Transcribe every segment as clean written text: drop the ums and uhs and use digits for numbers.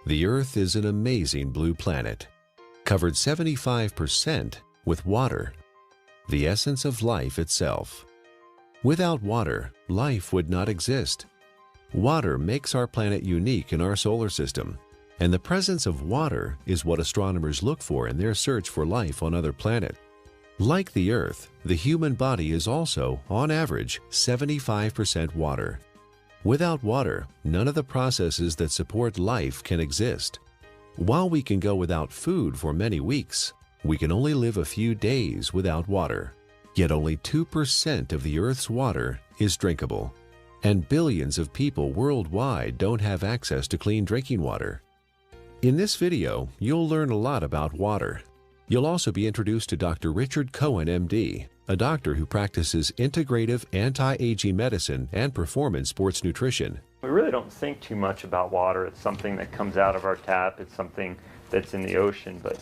The Earth is an amazing blue planet, covered 75% with water, the essence of life itself. Without water, life would not exist. Water makes our planet unique in our solar system, and the presence of water is what astronomers look for in their search for life on other planets. Like the Earth, the human body is also, on average, 75% water. Without water, none of the processes that support life can exist. While we can go without food for many weeks, we can only live a few days without water. Yet only 2% of the Earth's water is drinkable, and billions of people worldwide don't have access to clean drinking water. In this video, you'll learn a lot about water. You'll also be introduced to Dr. Richard Cohen, MD, a doctor who practices integrative anti-aging medicine and performance sports nutrition. We really don't think too much about water. It's something that comes out of our tap. It's something that's in the ocean. But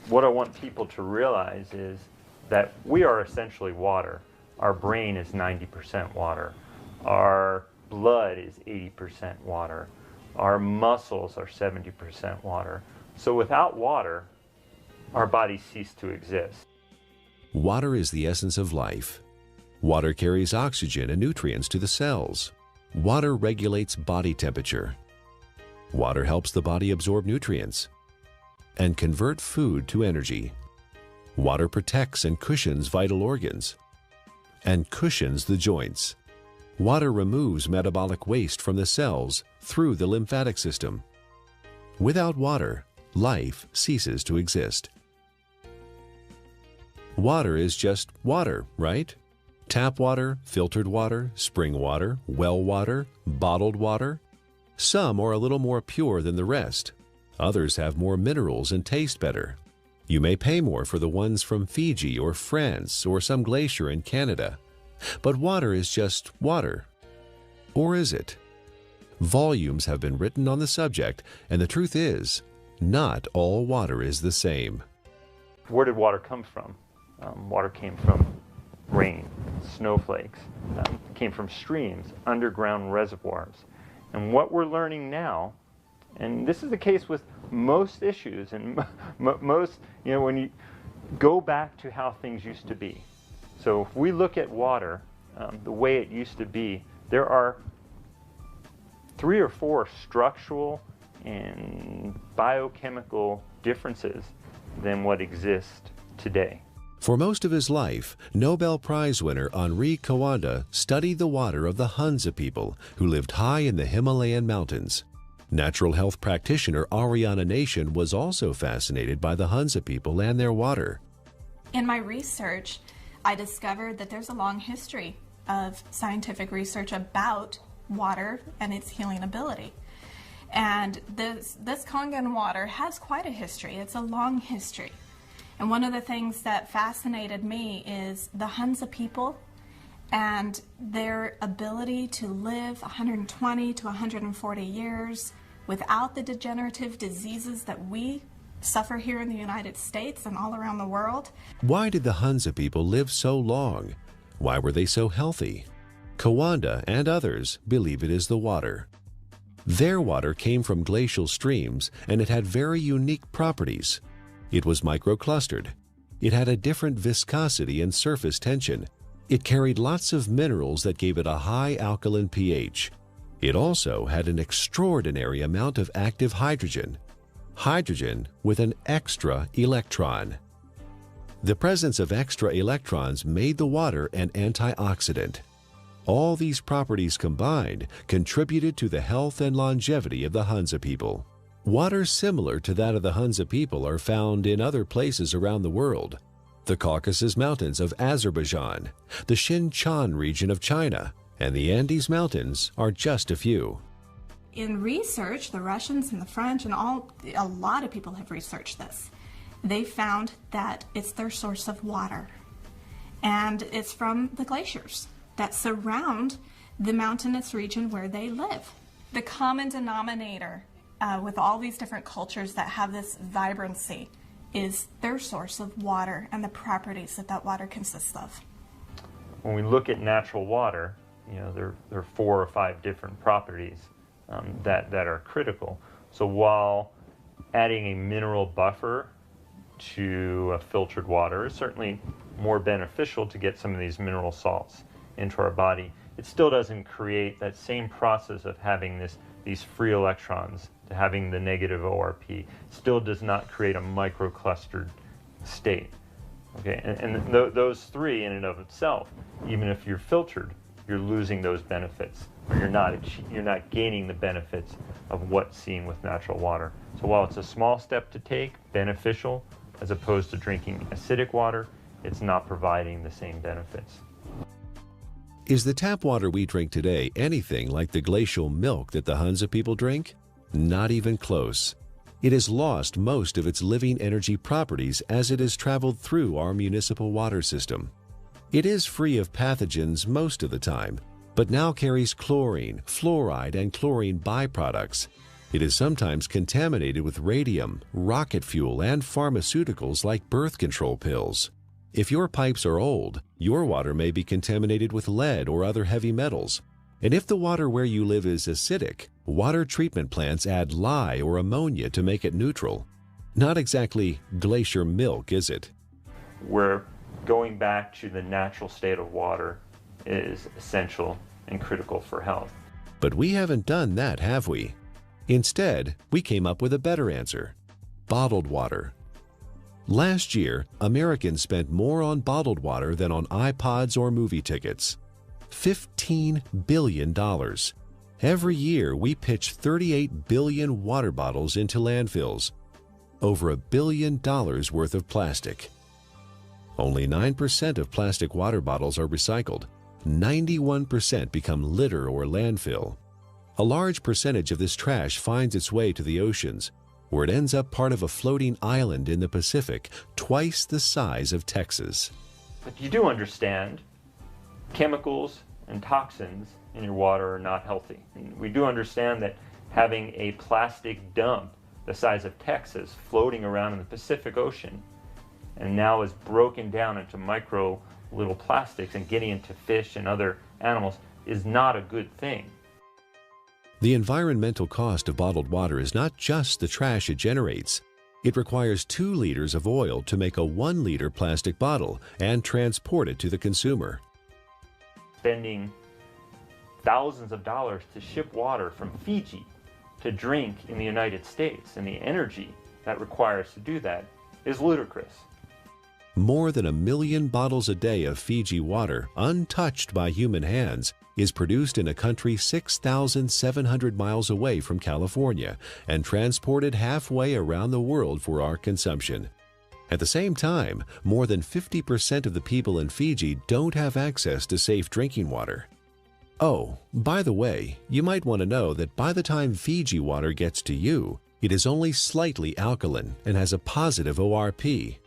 what I want people to realize is that we are essentially water. Our brain is 90% water. Our blood is 80% water. Our muscles are 70% water. So without water, our bodies cease to exist. Water is the essence of life. Water carries oxygen and nutrients to the cells. Water regulates body temperature. Water helps the body absorb nutrients and convert food to energy. Water protects and cushions vital organs and cushions the joints. Water removes metabolic waste from the cells through the lymphatic system. Without water, life ceases to exist. Water is just water, right? Tap water, filtered water, spring water, well water, bottled water. Some are a little more pure than the rest. Others have more minerals and taste better. You may pay more for the ones from Fiji or France or some glacier in Canada. But water is just water. Or is it? Volumes have been written on the subject, and the truth is, not all water is the same. Where did water come from? Water came from rain, snowflakes, came from streams, underground reservoirs. And what we're learning now, and this is the case with most issues and most, when you go back to how things used to be. So if we look at water, the way it used to be, there are 3 or 4 structural and biochemical differences than what exists today. For most of his life, Nobel Prize winner Henri Coanda studied the water of the Hunza people who lived high in the Himalayan mountains. Natural health practitioner Ariana Nation was also fascinated by the Hunza people and their water. In my research, I discovered that there's a long history of scientific research about water and its healing ability. And this Kangen water has quite a history. It's a long history. And one of the things that fascinated me is the Hunza people and their ability to live 120 to 140 years without the degenerative diseases that we suffer here in the United States and all around the world. Why did the Hunza people live so long? Why were they so healthy? Coanda and others believe it is the water. Their water came from glacial streams, and it had very unique properties. It was microclustered. It had a different viscosity and surface tension. It carried lots of minerals that gave it a high alkaline pH. It also had an extraordinary amount of active hydrogen. Hydrogen with an extra electron. The presence of extra electrons made the water an antioxidant. All these properties combined contributed to the health and longevity of the Hunza people. Water similar to that of the Hunza people are found in other places around the world. The Caucasus Mountains of Azerbaijan, the Xinjiang region of China, and the Andes Mountains are just a few. In research, the Russians and the French and a lot of people have researched this. They found that it's their source of water. And it's from the glaciers that surround the mountainous region where they live. The common denominator with all these different cultures that have this vibrancy is their source of water and the properties that that water consists of. When we look at natural water, there are 4 or 5 different properties that are critical. So while adding a mineral buffer to filtered water is certainly more beneficial to get some of these mineral salts into our body, it still doesn't create that same process of having these free electrons, to having the negative ORP. Still does not create a microclustered state. Okay, and those three in and of itself, even if you're filtered, you're losing those benefits, or you're not gaining the benefits of what's seen with natural water. So while it's a small step to take, beneficial, as opposed to drinking acidic water, it's not providing the same benefits. Is the tap water we drink today anything like the glacial milk that the Hunza people drink? Not even close. It has lost most of its living energy properties as it has traveled through our municipal water system. It is free of pathogens most of the time, but now carries chlorine, fluoride, and chlorine byproducts. It is sometimes contaminated with radium, rocket fuel, and pharmaceuticals like birth control pills. If your pipes are old, your water may be contaminated with lead or other heavy metals. And if the water where you live is acidic, water treatment plants add lye or ammonia to make it neutral. Not exactly glacier milk, is it? Where going back to the natural state of water is essential and critical for health. But we haven't done that, have we? Instead, we came up with a better answer: bottled water. Last year, Americans spent more on bottled water than on iPods or movie tickets. $15 billion. Every year, we pitch 38 billion water bottles into landfills. Over $1 billion worth of plastic. Only 9% of plastic water bottles are recycled. 91% become litter or landfill. A large percentage of this trash finds its way to the oceans, where it ends up part of a floating island in the Pacific, twice the size of Texas. But you do understand chemicals and toxins in your water are not healthy. And we do understand that having a plastic dump the size of Texas floating around in the Pacific Ocean and now is broken down into micro little plastics and getting into fish and other animals is not a good thing. The environmental cost of bottled water is not just the trash it generates. It requires 2 liters of oil to make a 1-liter plastic bottle and transport it to the consumer. Spending thousands of dollars to ship water from Fiji to drink in the United States, and the energy that requires to do that is ludicrous. More than 1 million bottles a day of Fiji water, untouched by human hands, is produced in a country 6,700 miles away from California and transported halfway around the world for our consumption. At the same time, more than 50% of the people in Fiji don't have access to safe drinking water. Oh, by the way, you might want to know that by the time Fiji water gets to you, it is only slightly alkaline and has a positive ORP.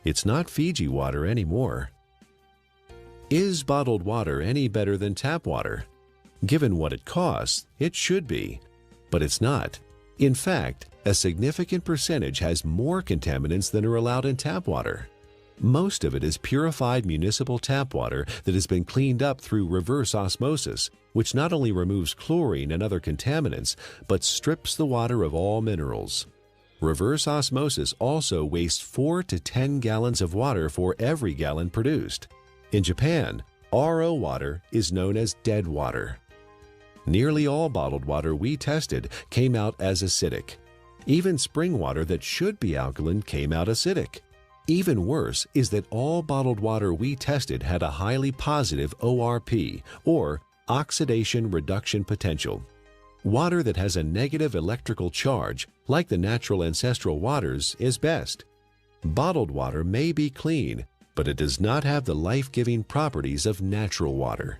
It's not Fiji water anymore. Is bottled water any better than tap water? Given what it costs, it should be, but it's not. In fact, a significant percentage has more contaminants than are allowed in tap water. Most of it is purified municipal tap water that has been cleaned up through reverse osmosis, which not only removes chlorine and other contaminants, but strips the water of all minerals. Reverse osmosis also wastes 4 to 10 gallons of water for every gallon produced. In Japan, RO water is known as dead water. Nearly all bottled water we tested came out as acidic. Even spring water that should be alkaline came out acidic. Even worse is that all bottled water we tested had a highly positive ORP, or oxidation reduction potential. Water that has a negative electrical charge, like the natural ancestral waters, is best. Bottled water may be clean, but it does not have the life-giving properties of natural water.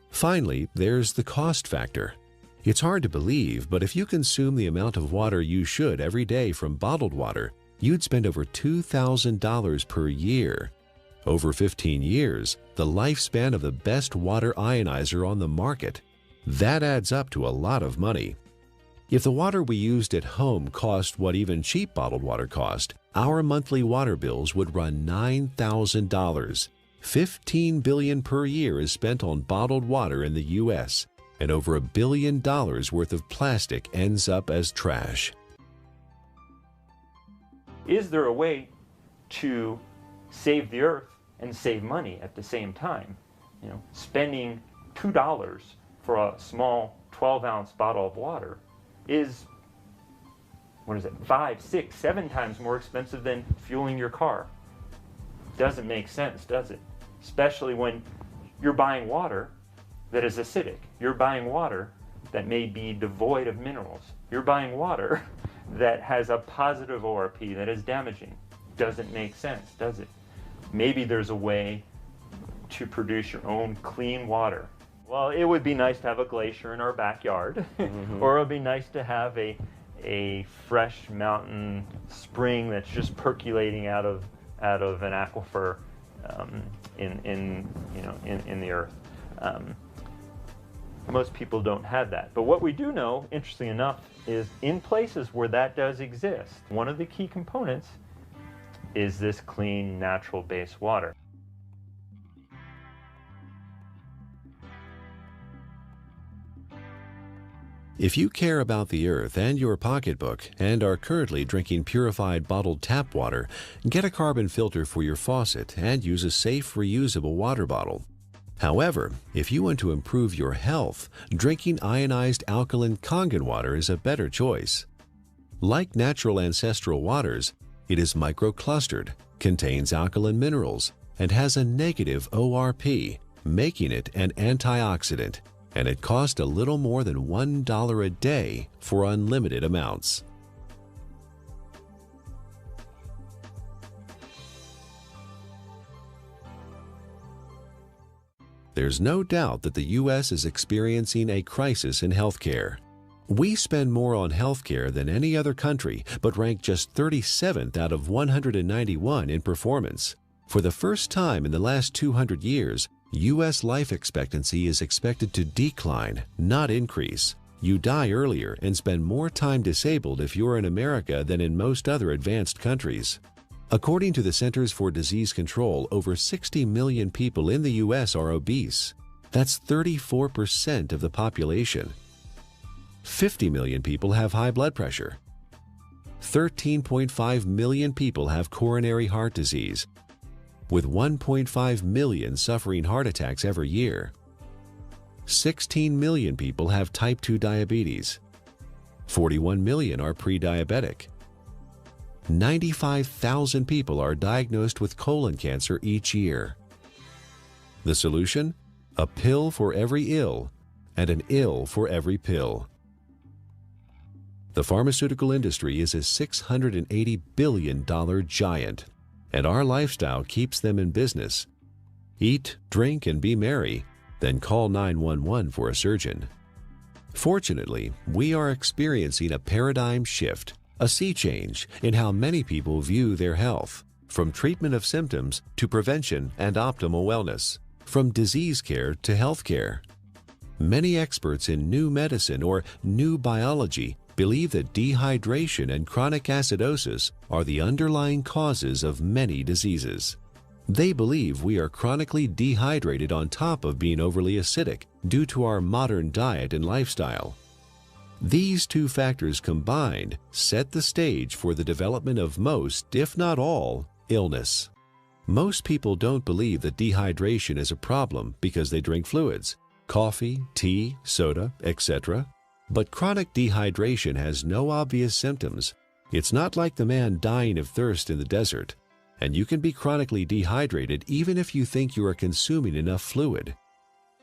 Finally, there's the cost factor. It's hard to believe, but if you consume the amount of water you should every day from bottled water, you'd spend over $2,000 per year. Over 15 years, the lifespan of the best water ionizer on the market. That adds up to a lot of money. If the water we used at home cost what even cheap bottled water cost, our monthly water bills would run $9,000. $15 billion per year is spent on bottled water in the U.S. and over $1 billion worth of plastic ends up as trash. Is there a way to save the earth and save money at the same time? You know, spending $2 for a small 12-ounce bottle of water is, what is it, 5, 6, 7 times more expensive than fueling your car. Doesn't make sense, does it? Especially when you're buying water that is acidic. You're buying water that may be devoid of minerals. You're buying water that has a positive ORP that is damaging. Doesn't make sense, does it? Maybe there's a way to produce your own clean water. Well, it would be nice to have a glacier in our backyard, or it would be nice to have a fresh mountain spring that's just percolating out of an aquifer in the earth. Most people don't have that. But what we do know, interestingly enough, is in places where that does exist, one of the key components is this clean, natural-based water. If you care about the earth and your pocketbook and are currently drinking purified bottled tap water, get a carbon filter for your faucet and use a safe, reusable water bottle. However, if you want to improve your health, drinking ionized alkaline Kangen water is a better choice. Like natural ancestral waters, it is microclustered, contains alkaline minerals, and has a negative ORP, making it an antioxidant, and it costs a little more than $1 a day for unlimited amounts. There's no doubt that the U.S. is experiencing a crisis in healthcare. We spend more on healthcare than any other country, but rank just 37th out of 191 in performance. For the first time in the last 200 years, U.S. life expectancy is expected to decline, not increase. You die earlier and spend more time disabled if you're in America than in most other advanced countries. According to the Centers for Disease Control, over 60 million people in the U.S. are obese. That's 34% of the population. 50 million people have high blood pressure. 13.5 million people have coronary heart disease, with 1.5 million suffering heart attacks every year. 16 million people have type 2 diabetes. 41 million are pre-diabetic. 95,000 people are diagnosed with colon cancer each year. The solution? A pill for every ill and an ill for every pill. The pharmaceutical industry is a $680 billion giant, and our lifestyle keeps them in business. Eat, drink, and be merry, then call 911 for a surgeon. Fortunately, we are experiencing a paradigm shift, a sea change in how many people view their health, from treatment of symptoms to prevention and optimal wellness, from disease care to health care. Many experts in new medicine or new biology believe that dehydration and chronic acidosis are the underlying causes of many diseases. They believe we are chronically dehydrated on top of being overly acidic due to our modern diet and lifestyle. These two factors combined set the stage for the development of most, if not all, illness. Most people don't believe that dehydration is a problem because they drink fluids, coffee, tea, soda, etc. But chronic dehydration has no obvious symptoms. It's not like the man dying of thirst in the desert, and you can be chronically dehydrated even if you think you are consuming enough fluid.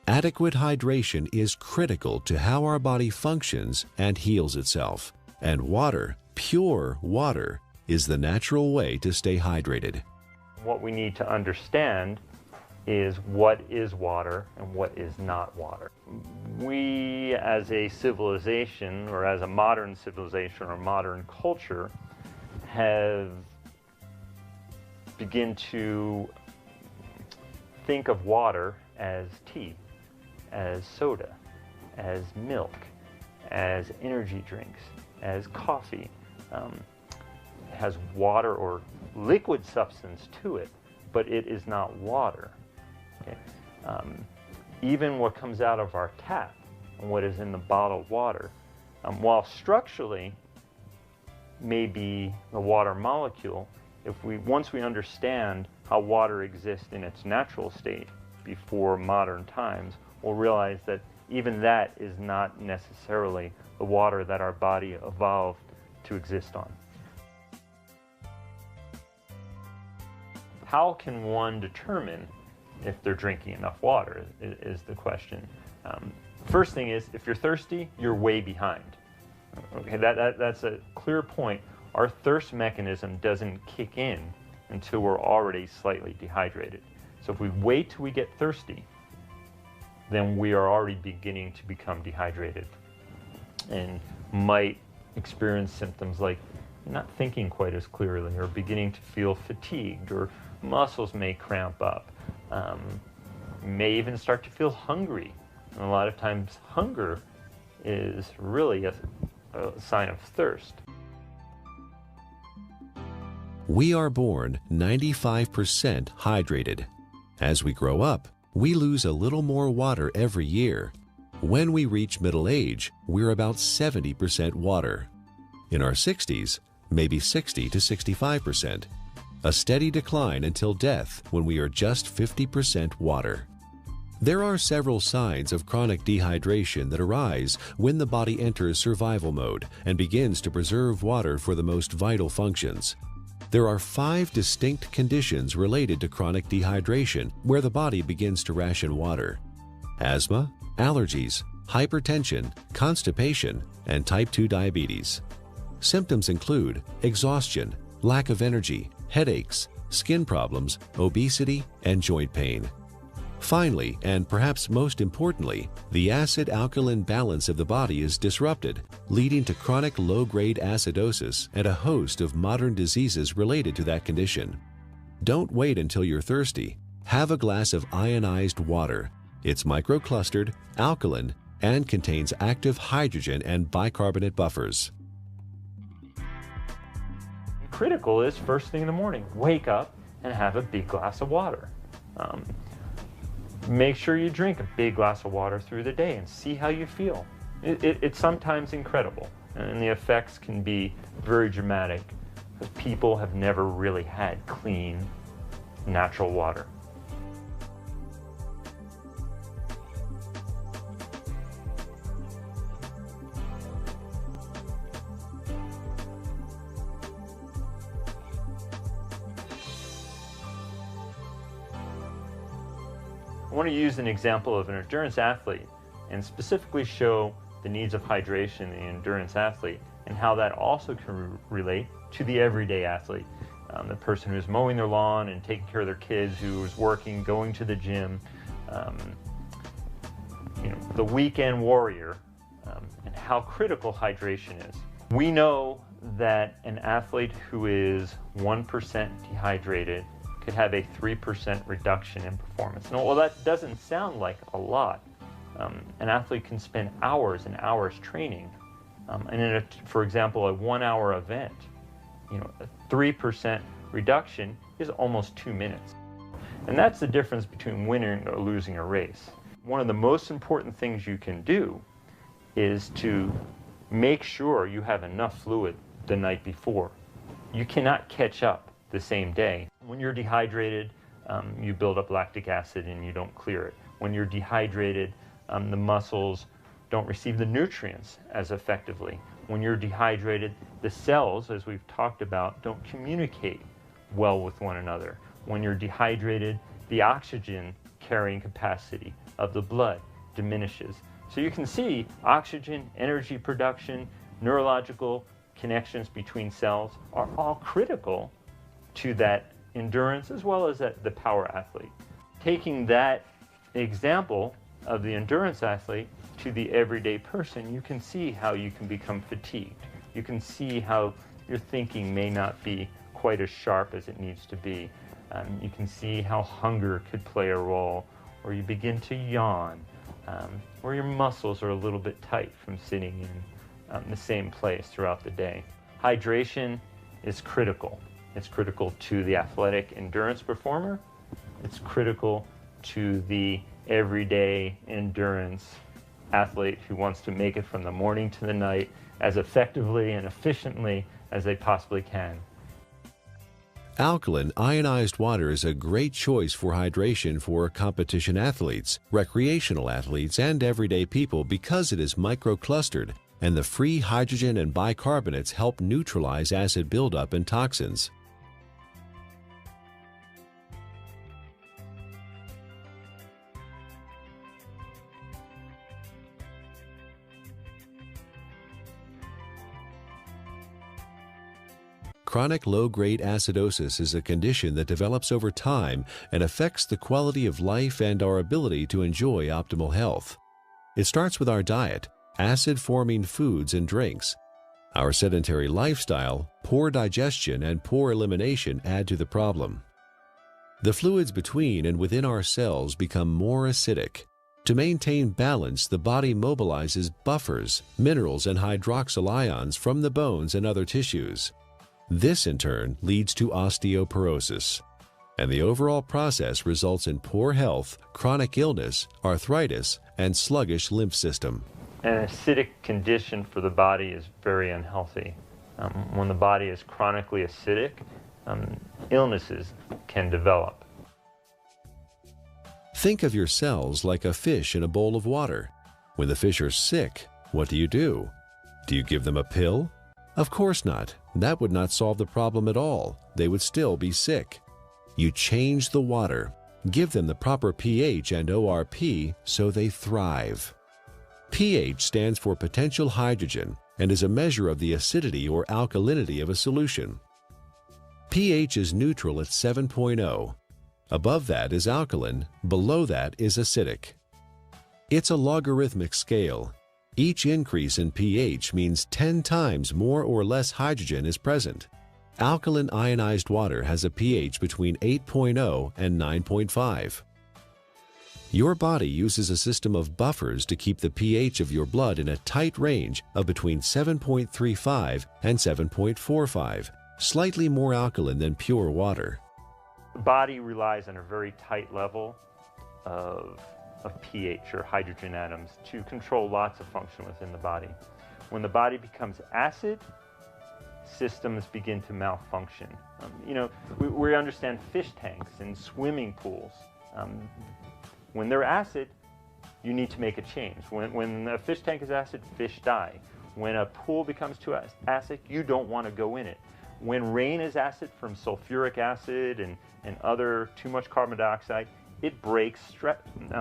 Adequate hydration is critical to how our body functions and heals itself, and water, pure water, is the natural way to stay hydrated. What we need to understand is what is water and what is not water. We as a civilization, or as a modern civilization or modern culture, have begun to think of water as tea, as soda, as milk, as energy drinks, as coffee. It has water or liquid substance to it, but it is not water. Okay? Even what comes out of our tap and what is in the bottled water. While structurally may be the water molecule, once we understand how water exists in its natural state before modern times, we'll realize that even that is not necessarily the water that our body evolved to exist on. How can one determine if they're drinking enough water is the question. First thing is, if you're thirsty, you're way behind. Okay, that's a clear point. Our thirst mechanism doesn't kick in until we're already slightly dehydrated. So if we wait till we get thirsty, then we are already beginning to become dehydrated and might experience symptoms like not thinking quite as clearly, or beginning to feel fatigued, or muscles may cramp up, may even start to feel hungry. And a lot of times hunger is really a sign of thirst. We are born 95% hydrated. As we grow up, we lose a little more water every year. When we reach middle age, we're about 70% water. In our 60s, maybe 60 to 65%. A steady decline until death when we are just 50% water. There are several signs of chronic dehydration that arise when the body enters survival mode and begins to preserve water for the most vital functions. There are 5 distinct conditions related to chronic dehydration where the body begins to ration water: asthma, allergies, hypertension, constipation, and type 2 diabetes. Symptoms include exhaustion, lack of energy, headaches, skin problems, obesity, and joint pain. Finally, and perhaps most importantly, the acid-alkaline balance of the body is disrupted, leading to chronic low-grade acidosis and a host of modern diseases related to that condition. Don't wait until you're thirsty. Have a glass of ionized water. It's microclustered, alkaline, and contains active hydrogen and bicarbonate buffers. Critical is first thing in the morning, wake up and have a big glass of water. Make sure you drink a big glass of water through the day and see how you feel. It's sometimes incredible, and the effects can be very dramatic because people have never really had clean, natural water. I want to use an example of an endurance athlete and specifically show the needs of hydration in the endurance athlete and how that also can relate to the everyday athlete. The person who's mowing their lawn and taking care of their kids, who is working, going to the gym, the weekend warrior, and how critical hydration is. We know that an athlete who is 1% dehydrated could have a 3% reduction in performance. Now, well, that doesn't sound like a lot. An athlete can spend hours and hours training, and in for example, a 1-hour event, a 3% reduction is almost 2 minutes. And that's the difference between winning or losing a race. One of the most important things you can do is to make sure you have enough fluid the night before. You cannot catch up the same day. When you're dehydrated, you build up lactic acid and you don't clear it. When you're dehydrated, the muscles don't receive the nutrients as effectively. When you're dehydrated, the cells, as we've talked about, don't communicate well with one another. When you're dehydrated, the oxygen carrying capacity of the blood diminishes. So you can see oxygen, energy production, neurological connections between cells are all critical to that endurance as well as the power athlete. Taking that example of the endurance athlete to the everyday person, you can see how you can become fatigued. You can see how your thinking may not be quite as sharp as it needs to be. You can see how hunger could play a role, or you begin to yawn, or your muscles are a little bit tight from sitting in the same place throughout the day. Hydration is critical. It's critical to the athletic endurance performer. It's critical to the everyday endurance athlete who wants to make it from the morning to the night as effectively and efficiently as they possibly can. Alkaline ionized water is a great choice for hydration for competition athletes, recreational athletes, and everyday people because it is microclustered, and the free hydrogen and bicarbonates help neutralize acid buildup and toxins. Chronic low-grade acidosis is a condition that develops over time and affects the quality of life and our ability to enjoy optimal health. It starts with our diet, acid-forming foods and drinks. Our sedentary lifestyle, poor digestion, and poor elimination add to the problem. The fluids between and within our cells become more acidic. To maintain balance, the body mobilizes buffers, minerals, and hydroxyl ions from the bones and other tissues. This, in turn, leads to osteoporosis, and the overall process results in poor health, chronic illness, arthritis, and sluggish lymph system. An acidic condition for the body is very unhealthy. When the body is chronically acidic, illnesses can develop. Think of your cells like a fish in a bowl of water. When the fish are sick, what do? Do you give them a pill? Of course not. That would not solve the problem at all. They would still be sick. You change the water, give them the proper pH and ORP so they thrive. pH stands for potential hydrogen and is a measure of the acidity or alkalinity of a solution. pH is neutral at 7.0. Above that is alkaline, below that is acidic. It's a logarithmic scale. Each increase in pH means 10 times more or less hydrogen is present. Alkaline ionized water has a pH between 8.0 and 9.5. Your body uses a system of buffers to keep the pH of your blood in a tight range of between 7.35 and 7.45, slightly more alkaline than pure water. The body relies on a very tight level of pH, or hydrogen atoms, to control lots of function within the body. When the body becomes acid, systems begin to malfunction. We understand fish tanks and swimming pools. When they're acid, you need to make a change. When a fish tank is acid, fish die. When a pool becomes too acid, you don't want to go in it. When rain is acid from sulfuric acid and other too much carbon dioxide, it breaks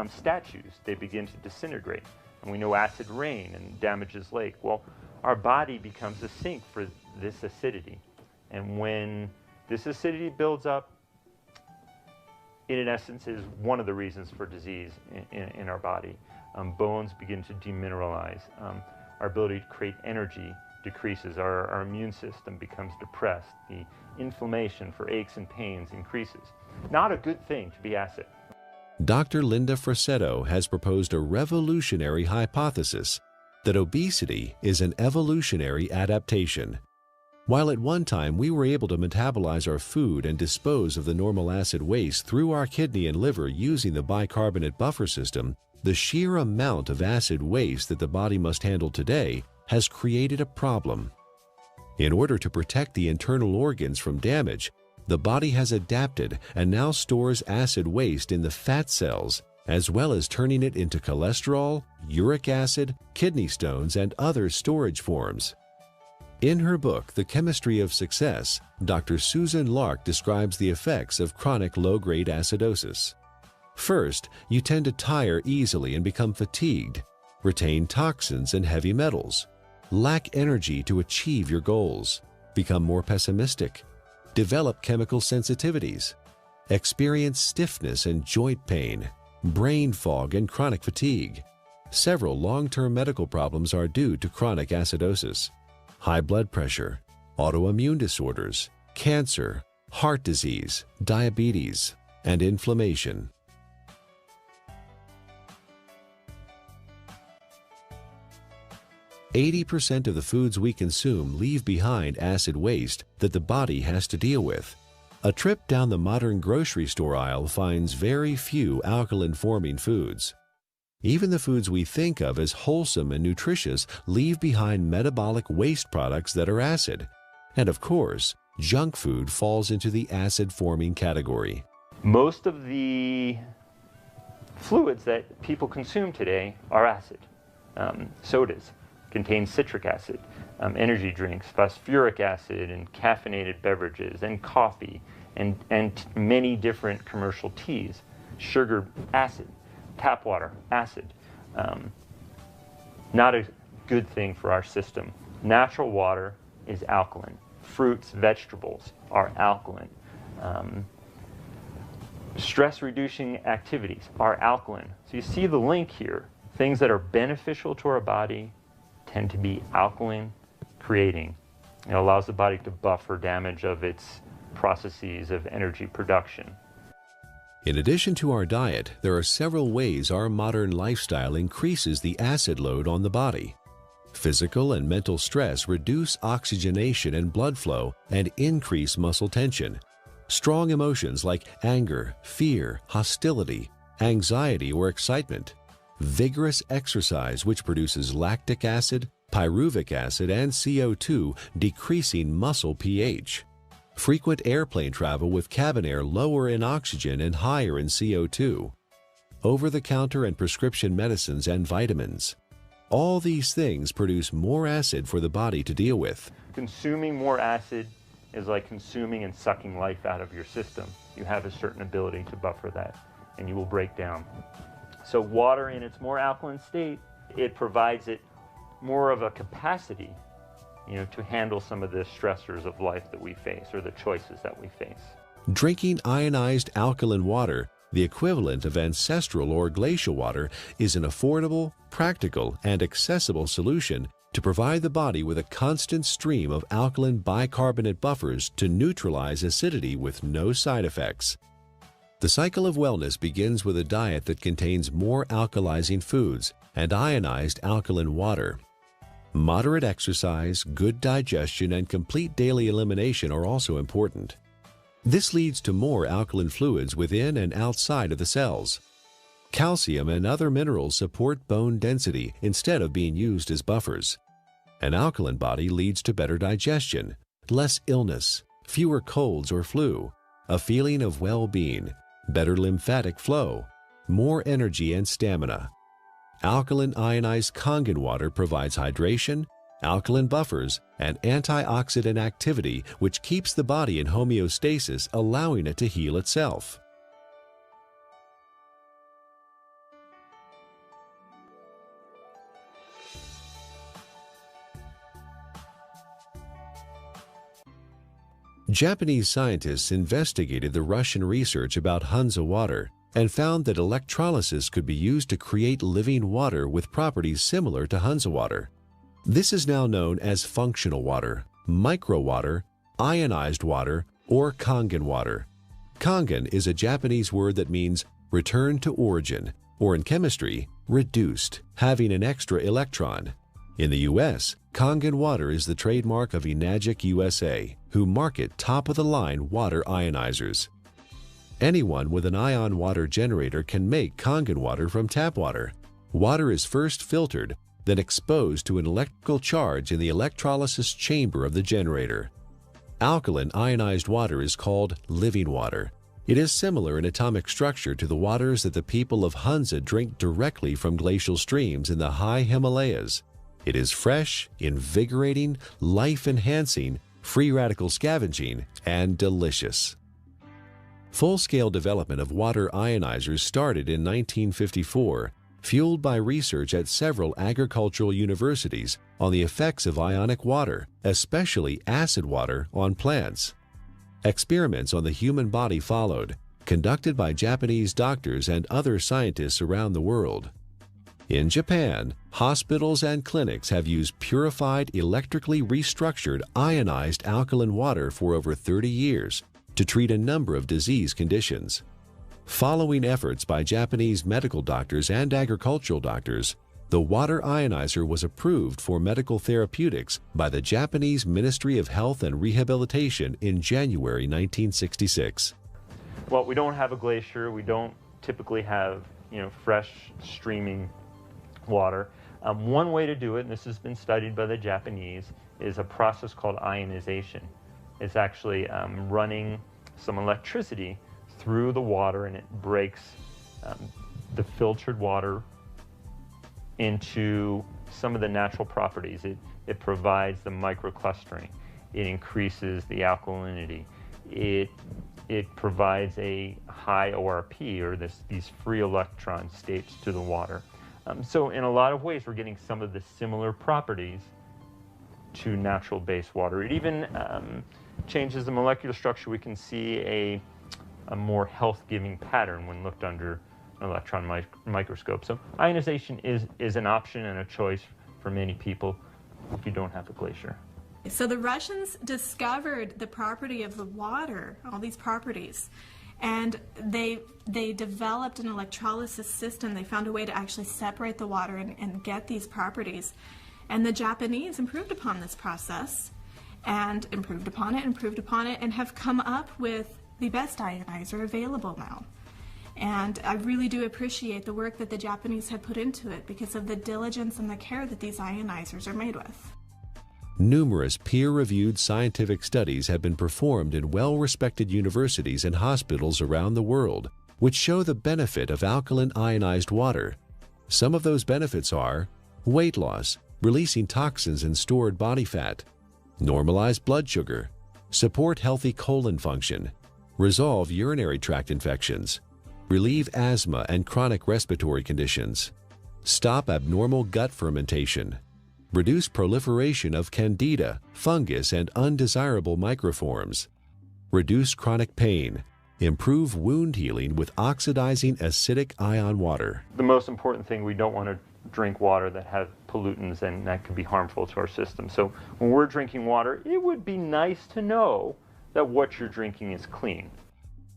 statues. They begin to disintegrate. And we know acid rain and damages lake. Well, our body becomes a sink for this acidity. And when this acidity builds up, it in essence is one of the reasons for disease in our body. Bones begin to demineralize. Our ability to create energy decreases. Our immune system becomes depressed. The inflammation for aches and pains increases. Not a good thing to be acid. Dr. Linda Frassetto has proposed a revolutionary hypothesis that obesity is an evolutionary adaptation. While at one time we were able to metabolize our food and dispose of the normal acid waste through our kidney and liver using the bicarbonate buffer system, the sheer amount of acid waste that the body must handle today has created a problem. In order to protect the internal organs from damage, the body has adapted and now stores acid waste in the fat cells, as well as turning it into cholesterol, uric acid, kidney stones, and other storage forms. In her book, The Chemistry of Success, Dr. Susan Lark describes the effects of chronic low-grade acidosis. First, you tend to tire easily and become fatigued, retain toxins and heavy metals, lack energy to achieve your goals, become more pessimistic, develop chemical sensitivities, experience stiffness and joint pain, brain fog, and chronic fatigue. Several long-term medical problems are due to chronic acidosis: high blood pressure, autoimmune disorders, cancer, heart disease, diabetes, and inflammation. "80% of the foods we consume leave behind acid waste that the body has to deal with. A trip down the modern grocery store aisle finds very few alkaline-forming foods. Even the foods we think of as wholesome and nutritious leave behind metabolic waste products that are acid. And of course, junk food falls into the acid-forming category. Most of the fluids that people consume today are acid. Sodas contain citric acid, energy drinks, phosphoric acid, and caffeinated beverages, and coffee, and many different commercial teas. Sugar, acid. Tap water, acid. Not a good thing for our system. Natural water is alkaline. Fruits, vegetables are alkaline. Stress-reducing activities are alkaline. So you see the link here. Things that are beneficial to our body tend to be alkaline creating. It allows the body to buffer damage of its processes of energy production. In addition to our diet, there are several ways our modern lifestyle increases the acid load on the body. Physical and mental stress reduce oxygenation and blood flow and increase muscle tension. Strong emotions like anger, fear, hostility, anxiety, or excitement. Vigorous exercise, which produces lactic acid, pyruvic acid, and CO2, decreasing muscle pH. Frequent airplane travel with cabin air lower in oxygen and higher in CO2. Over-the-counter and prescription medicines and vitamins. All these things produce more acid for the body to deal with. Consuming more acid is like consuming and sucking life out of your system. You have a certain ability to buffer that, and you will break down. So water in its more alkaline state, it provides it more of a capacity, to handle some of the stressors of life that we face, or the choices that we face. Drinking ionized alkaline water, the equivalent of ancestral or glacial water, is an affordable, practical, and accessible solution to provide the body with a constant stream of alkaline bicarbonate buffers to neutralize acidity with no side effects. The cycle of wellness begins with a diet that contains more alkalizing foods and ionized alkaline water. Moderate exercise, good digestion, and complete daily elimination are also important. This leads to more alkaline fluids within and outside of the cells. Calcium and other minerals support bone density instead of being used as buffers. An alkaline body leads to better digestion, less illness, fewer colds or flu, a feeling of well-being, better lymphatic flow, more energy and stamina. Alkaline ionized Kangen water provides hydration, alkaline buffers, and antioxidant activity, which keeps the body in homeostasis, allowing it to heal itself. Japanese scientists investigated the Russian research about Hunza water and found that electrolysis could be used to create living water with properties similar to Hunza water. This is now known as functional water, micro water, ionized water, or Kangen water. Kangen is a Japanese word that means return to origin, or in chemistry, reduced, having an extra electron. In the U.S., Kangen water is the trademark of Enagic USA, who market top-of-the-line water ionizers. Anyone with an ion water generator can make Kangen water from tap water. Water is first filtered, then exposed to an electrical charge in the electrolysis chamber of the generator. Alkaline ionized water is called living water. It is similar in atomic structure to the waters that the people of Hunza drink directly from glacial streams in the high Himalayas. It is fresh, invigorating, life-enhancing, free radical scavenging, and delicious. Full-scale development of water ionizers started in 1954, fueled by research at several agricultural universities on the effects of ionic water, especially acid water, on plants. Experiments on the human body followed, conducted by Japanese doctors and other scientists around the world. In Japan, hospitals and clinics have used purified, electrically restructured, ionized alkaline water for over 30 years to treat a number of disease conditions. Following efforts by Japanese medical doctors and agricultural doctors, the water ionizer was approved for medical therapeutics by the Japanese Ministry of Health and Rehabilitation in January 1966. Well, we don't have a glacier. We don't typically have, fresh streaming water. One way to do it, and this has been studied by the Japanese, is a process called ionization. It's actually running some electricity through the water, and it breaks the filtered water into some of the natural properties. It provides the microclustering. It increases the alkalinity. It provides a high ORP, or these free electron states, to the water. So in a lot of ways, we're getting some of the similar properties to natural base water. It even changes the molecular structure. We can see a more health-giving pattern when looked under an electron microscope. So ionization is an option and a choice for many people if you don't have a glacier. So the Russians discovered the property of the water, all these properties, and they developed an electrolysis system. They found a way to actually separate the water and get these properties. And the Japanese improved upon this process and improved upon it, and have come up with the best ionizer available now. And I really do appreciate the work that the Japanese have put into it because of the diligence and the care that these ionizers are made with. Numerous peer-reviewed scientific studies have been performed in well-respected universities and hospitals around the world, which show the benefit of alkaline ionized water. Some of those benefits are weight loss, releasing toxins and stored body fat, normalize blood sugar, support healthy colon function, resolve urinary tract infections, relieve asthma and chronic respiratory conditions, stop abnormal gut fermentation, reduce proliferation of candida, fungus, and undesirable microforms, reduce chronic pain, improve wound healing with oxidizing acidic ion water. The most important thing, we don't want to drink water that has pollutants, and that could be harmful to our system. So when we're drinking water, it would be nice to know that what you're drinking is clean.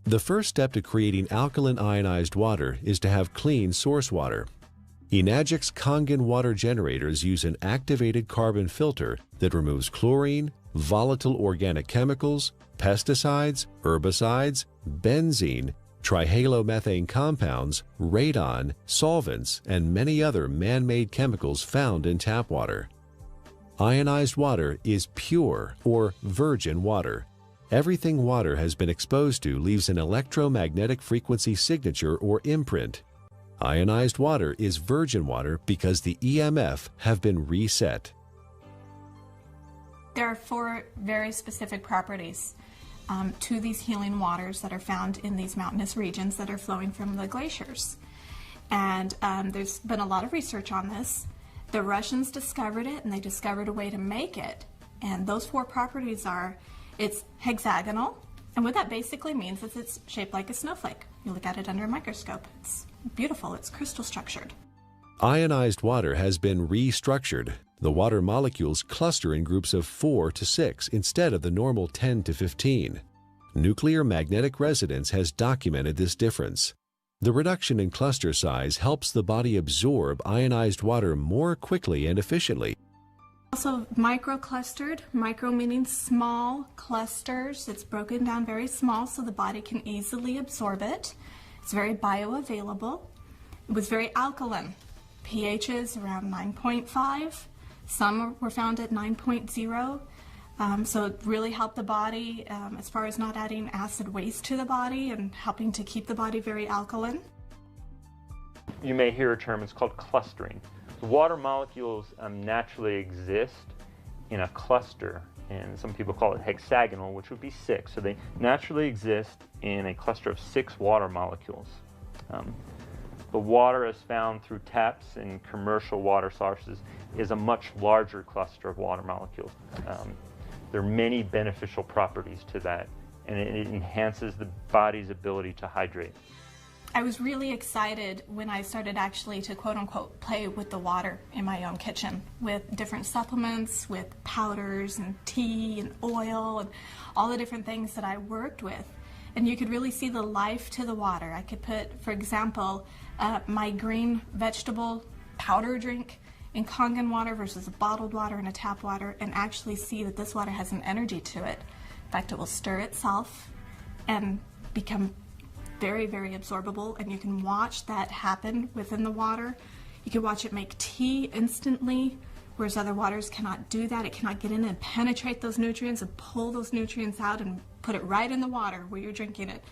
The first step to creating alkaline ionized water is to have clean source water. Enagic's Kangen water generators use an activated carbon filter that removes chlorine, volatile organic chemicals, pesticides, herbicides, benzene, trihalomethane compounds, radon, solvents, and many other man-made chemicals found in tap water. Ionized water is pure or virgin water. Everything water has been exposed to leaves an electromagnetic frequency signature or imprint. Ionized water is virgin water because the EMF have been reset. There are 4 very specific properties to these healing waters that are found in these mountainous regions that are flowing from the glaciers. And there's been a lot of research on this. The Russians discovered it, and they discovered a way to make it. And those 4 properties are, it's hexagonal, and what that basically means is it's shaped like a snowflake. You look at it under a microscope. It's beautiful. It's crystal structured. Ionized water has been restructured. The water molecules cluster in groups of 4 to 6 instead of the normal 10 to 15. Nuclear magnetic resonance has documented this difference. The reduction in cluster size helps the body absorb ionized water more quickly and efficiently. Also microclustered, micro meaning small clusters. It's broken down very small so the body can easily absorb it. It's very bioavailable. It was very alkaline. pHs around 9.5. Some were found at 9.0. So it really helped the body as far as not adding acid waste to the body and helping to keep the body very alkaline. You may hear a term, it's called clustering. The water molecules naturally exist in a cluster, and some people call it hexagonal, which would be 6. So they naturally exist in a cluster of 6 water molecules. The water as found through taps and commercial water sources is a much larger cluster of water molecules. There are many beneficial properties to that, and it enhances the body's ability to hydrate. I was really excited when I started actually to quote-unquote play with the water in my own kitchen with different supplements, with powders and tea and oil and all the different things that I worked with. And you could really see the life to the water. I could put, for example, my green vegetable powder drink in Kangen water versus a bottled water and a tap water, and actually see that this water has an energy to it. In fact, it will stir itself and become very, very absorbable, and you can watch that happen within the water. You can watch it make tea instantly, whereas other waters cannot do that. It cannot get in and penetrate those nutrients and pull those nutrients out and put it right in the water where you're drinking it,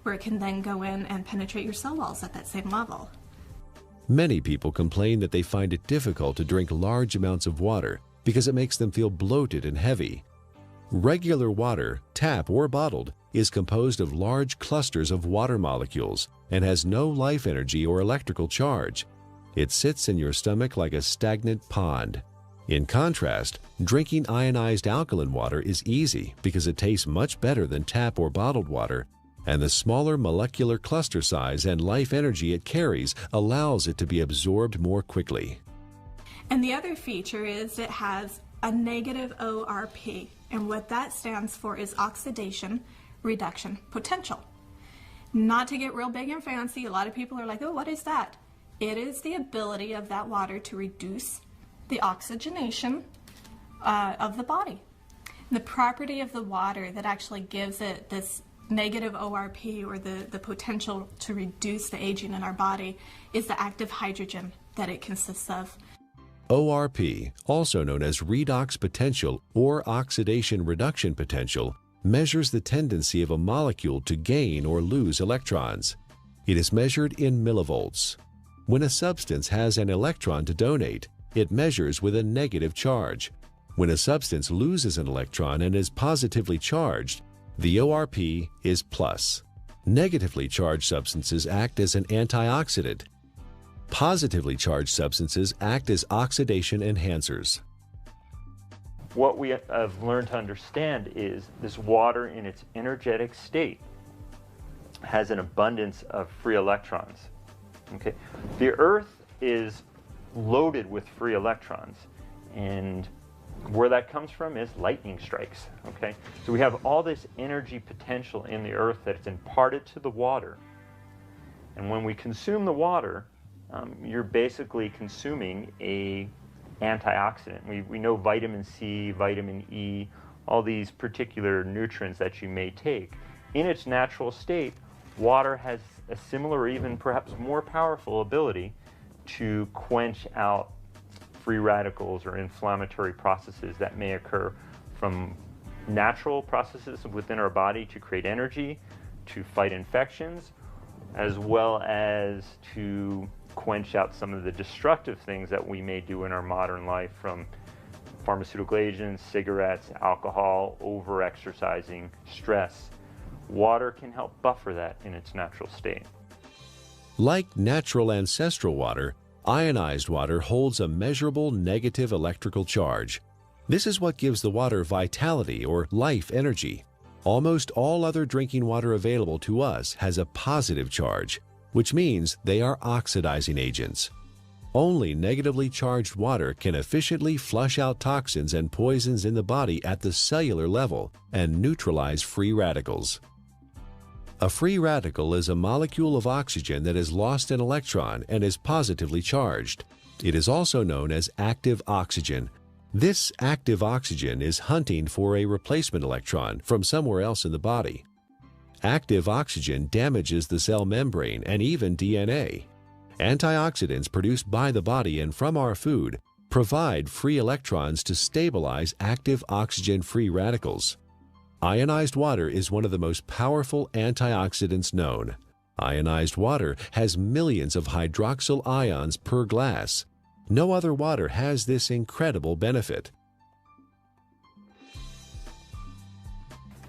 where it can then go in and penetrate your cell walls at that same level. Many people complain that they find it difficult to drink large amounts of water because it makes them feel bloated and heavy. Regular water, tap or bottled, is composed of large clusters of water molecules and has no life energy or electrical charge. It sits in your stomach like a stagnant pond. In contrast, drinking ionized alkaline water is easy because it tastes much better than tap or bottled water, and the smaller molecular cluster size and life energy it carries allows it to be absorbed more quickly. And the other feature is it has a negative ORP, and what that stands for is oxidation reduction potential. Not to get real big and fancy, a lot of people are like, oh, what is that? It is the ability of that water to reduce the oxygenation of the body. And the property of the water that actually gives it this negative ORP, or the potential to reduce the aging in our body, is the active hydrogen that it consists of. ORP, also known as redox potential or oxidation reduction potential, measures the tendency of a molecule to gain or lose electrons. It is measured in millivolts. When a substance has an electron to donate, it measures with a negative charge. When a substance loses an electron and is positively charged, the ORP is plus. Negatively charged substances act as an antioxidant. Positively charged substances act as oxidation enhancers. What we have learned to understand is this water in its energetic state has an abundance of free electrons. Okay? The Earth is loaded with free electrons, and where that comes from is lightning strikes. Okay? So we have all this energy potential in the Earth that's imparted to the water. And when we consume the water, you're basically consuming a antioxidant. We know vitamin C, vitamin E, all these particular nutrients that you may take. In its natural state, water has a similar or even perhaps more powerful ability to quench out free radicals or inflammatory processes that may occur from natural processes within our body to create energy, to fight infections, as well as to quench out some of the destructive things that we may do in our modern life, from pharmaceutical agents, cigarettes, alcohol, over-exercising, stress. Water can help buffer that in its natural state. Like natural ancestral water, ionized water holds a measurable negative electrical charge. This is what gives the water vitality or life energy. Almost all other drinking water available to us has a positive charge, which means they are oxidizing agents. Only negatively charged water can efficiently flush out toxins and poisons in the body at the cellular level and neutralize free radicals. A free radical is a molecule of oxygen that has lost an electron and is positively charged. It is also known as active oxygen. This active oxygen is hunting for a replacement electron from somewhere else in the body. Active oxygen damages the cell membrane and even DNA. Antioxidants produced by the body and from our food provide free electrons to stabilize active oxygen-free radicals. Ionized water is one of the most powerful antioxidants known. Ionized water has millions of hydroxyl ions per glass. No other water has this incredible benefit.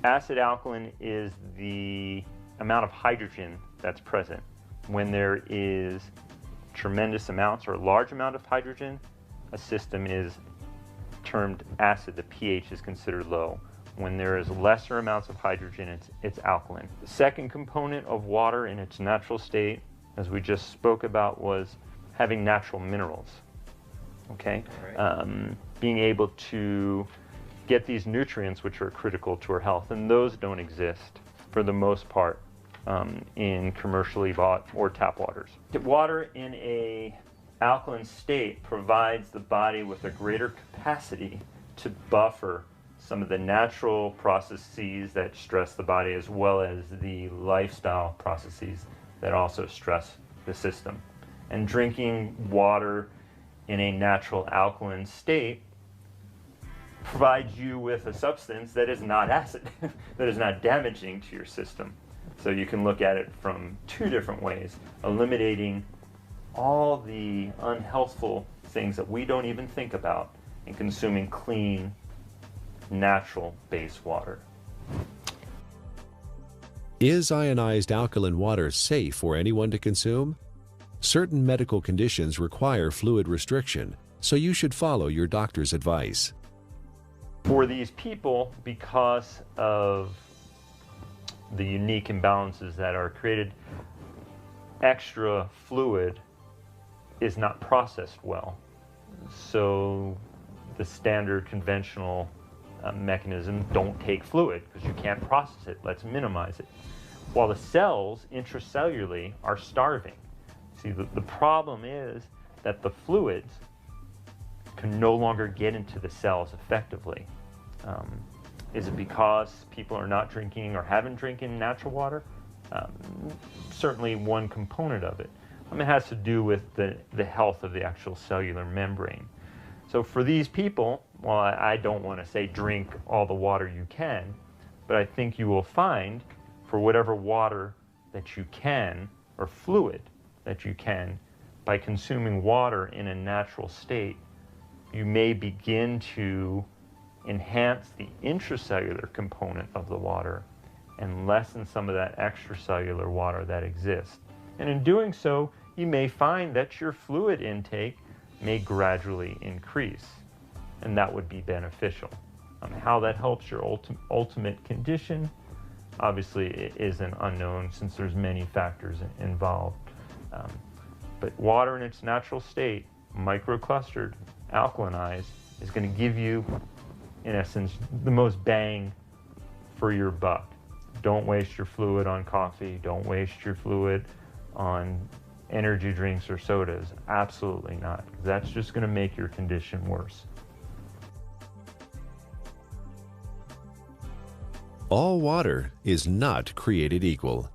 Acid alkaline is the amount of hydrogen that's present. When there is tremendous amounts or a large amount of hydrogen, a system is termed acid. The pH is considered low. When there is lesser amounts of hydrogen, it's alkaline. The second component of water in its natural state, as we just spoke about, was having natural minerals. Okay? Right. Being able to get these nutrients which are critical to our health, and those don't exist for the most part in commercially bought or tap waters. Water in a alkaline state provides the body with a greater capacity to buffer some of the natural processes that stress the body, as well as the lifestyle processes that also stress the system. And drinking water in a natural alkaline state provides you with a substance that is not acid, that is not damaging to your system. So you can look at it from two different ways, eliminating all the unhealthful things that we don't even think about and consuming clean, natural base water. Is ionized alkaline water safe for anyone to consume? Certain medical conditions require fluid restriction, so you should follow your doctor's advice. For these people, because of the unique imbalances that are created, extra fluid is not processed well. So the standard conventional mechanism, don't take fluid because you can't process it. Let's minimize it. While the cells intracellularly are starving. See, the problem is that the fluids can no longer get into the cells effectively. Is it because people are not drinking or haven't drinking natural water? Certainly one component of it. It has to do with the health of the actual cellular membrane. So for these people, well, I don't want to say drink all the water you can, but I think you will find for whatever water that you can, or fluid that you can, by consuming water in a natural state, you may begin to enhance the intracellular component of the water and lessen some of that extracellular water that exists. And in doing so, you may find that your fluid intake may gradually increase, and that would be beneficial. How that helps your ultimate condition, obviously it is an unknown since there's many factors involved. But water in its natural state, microclustered, alkalinized, is going to give you, in essence, the most bang for your buck. Don't waste your fluid on coffee. Don't waste your fluid on energy drinks or sodas. Absolutely not. That's just going to make your condition worse. All water is not created equal.